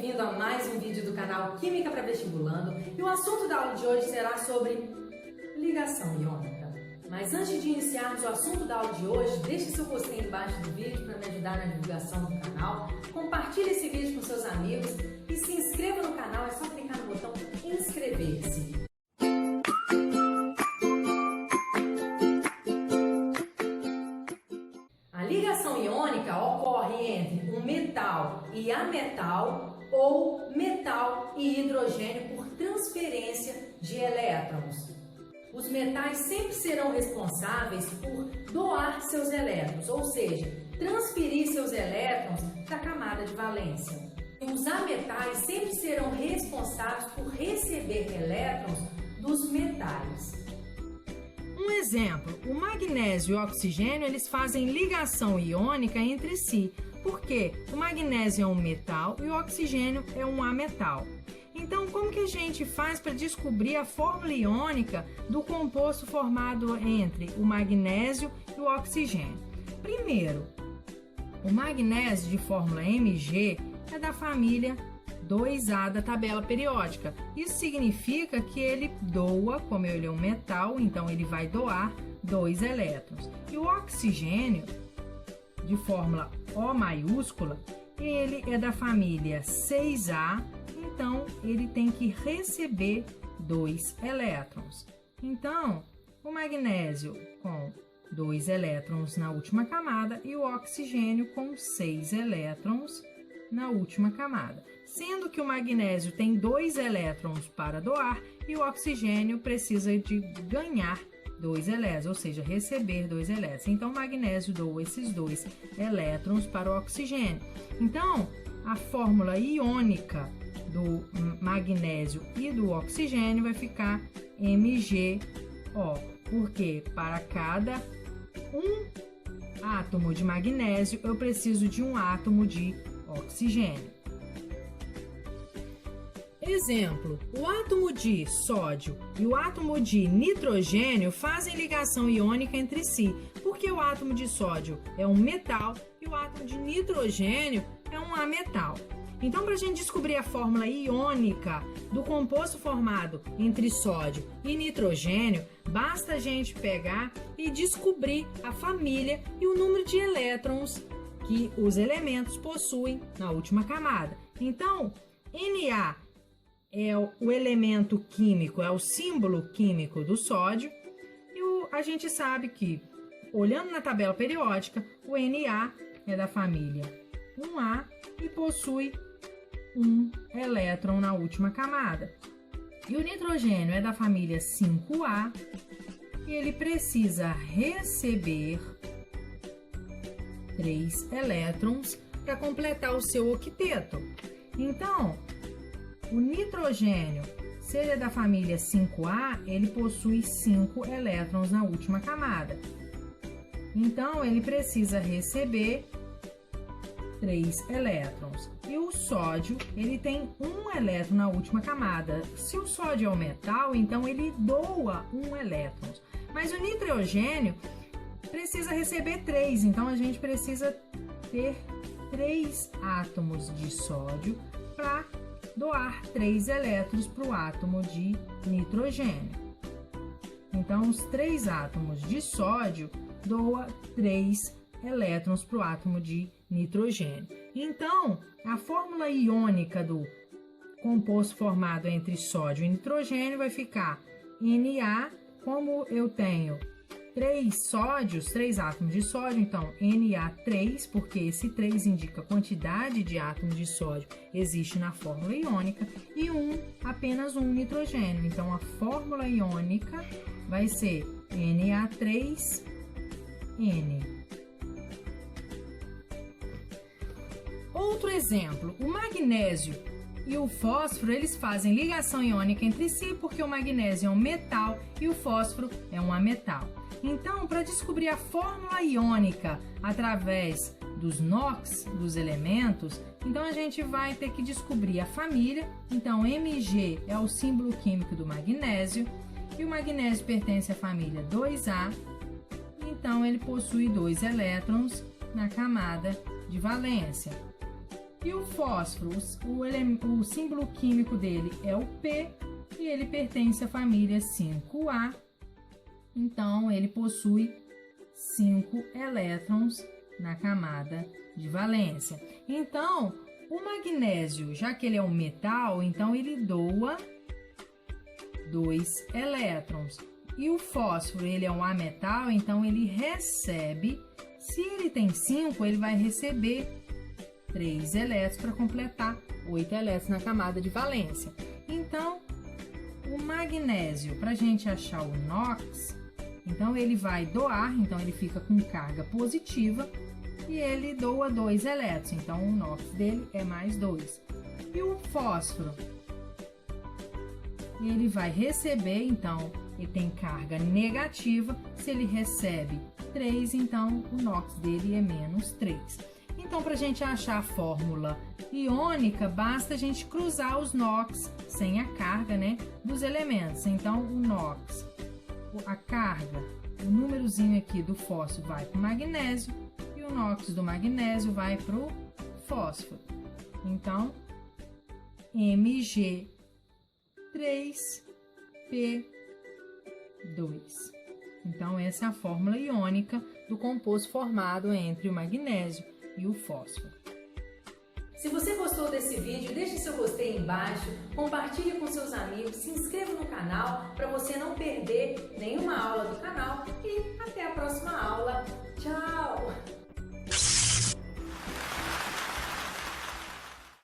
bem-vindo a mais um vídeo do canal Química para Vestibulando e o assunto da aula de hoje será sobre ligação iônica. Mas antes de iniciarmos o assunto da aula de hoje, deixe seu gostei embaixo do vídeo para me ajudar na divulgação do canal, compartilhe esse vídeo com seus amigos e se inscreva no canal, é só clicar no botão inscrever-se. A ligação iônica ocorre entre um metal e ametal ou metal e hidrogênio por transferência de elétrons. Os metais sempre serão responsáveis por doar seus elétrons, ou seja, transferir seus elétrons da camada de valência. E os ametais sempre serão responsáveis por receber elétrons dos metais. Um exemplo, o magnésio e o oxigênio, eles fazem ligação iônica entre si, porque o magnésio é um metal e o oxigênio é um ametal. Então, como que a gente faz para descobrir a fórmula iônica do composto formado entre o magnésio e o oxigênio? Primeiro, o magnésio de fórmula Mg é da família 2A da tabela periódica. Isso significa que ele doa, como ele é um metal, então ele vai doar 2 elétrons. E o oxigênio, de fórmula O maiúscula, ele é da família 6A, então ele tem que receber 2 elétrons. Então, o magnésio com 2 elétrons na última camada e o oxigênio com 6 elétrons na última camada. Sendo que o magnésio tem 2 elétrons para doar e o oxigênio precisa de ganhar 2 elétrons, ou seja, receber 2 elétrons. Então, o magnésio doa esses 2 elétrons para o oxigênio. Então, a fórmula iônica do magnésio e do oxigênio vai ficar MgO, porque para cada um átomo de magnésio, eu preciso de um átomo de oxigênio. Exemplo, o átomo de sódio e o átomo de nitrogênio fazem ligação iônica entre si, porque o átomo de sódio é um metal e o átomo de nitrogênio é um ametal. Então, para a gente descobrir a fórmula iônica do composto formado entre sódio e nitrogênio, basta a gente pegar e descobrir a família e o número de elétrons que os elementos possuem na última camada. Então, Na é o elemento químico, é o símbolo químico do sódio, e a gente sabe que, olhando na tabela periódica, o Na é da família 1A e possui 1 elétron na última camada. E o nitrogênio é da família 5A e ele precisa receber 3 elétrons para completar o seu octeto. Então, o nitrogênio, se ele é da família 5A, ele possui 5 elétrons na última camada. Então, ele precisa receber 3 elétrons. E o sódio, ele tem 1 elétron na última camada. Se o sódio é um metal, então ele doa 1 elétron. Mas o nitrogênio precisa receber 3, então a gente precisa ter 3 átomos de sódio para doar 3 elétrons para o átomo de nitrogênio. Então, os 3 átomos de sódio doa 3 elétrons para o átomo de nitrogênio. Então, a fórmula iônica do composto formado entre sódio e nitrogênio vai ficar Na, como eu tenho 3 sódios, 3 átomos de sódio, então Na3, porque esse 3 indica a quantidade de átomos de sódio existe na fórmula iônica, e apenas um nitrogênio. Então, a fórmula iônica vai ser Na3N. Outro exemplo, o magnésio e o fósforo, eles fazem ligação iônica entre si, porque o magnésio é um metal e o fósforo é um ametal. Então, para descobrir a fórmula iônica através dos NOx, dos elementos, então a gente vai ter que descobrir a família. Então, Mg é o símbolo químico do magnésio, e o magnésio pertence à família 2A, então ele possui 2 elétrons na camada de valência. E o fósforo, o símbolo químico dele é o P e ele pertence à família 5A. Então, ele possui 5 elétrons na camada de valência. Então, o magnésio, já que ele é um metal, então ele doa 2 elétrons. E o fósforo, ele é um ametal, então ele recebe, se ele tem 5, ele vai receber 3 elétrons para completar 8 elétrons na camada de valência. Então, o magnésio, para a gente achar o NOx, então ele vai doar, então ele fica com carga positiva e ele doa 2 elétrons, então o NOx dele é mais 2. E o fósforo, ele vai receber, então ele tem carga negativa, se ele recebe 3, então o NOx dele é menos 3. Então, para a gente achar a fórmula iônica, basta a gente cruzar os NOx sem a carga, né, dos elementos. Então, o NOx, a carga, o númerozinho aqui do fósforo vai para o magnésio e o NOx do magnésio vai para o fósforo. Então, Mg3P2. Então, essa é a fórmula iônica do composto formado entre o magnésio e o fósforo. Se você gostou desse vídeo, deixe seu gostei aí embaixo, compartilhe com seus amigos, se inscreva no canal para você não perder nenhuma aula do canal e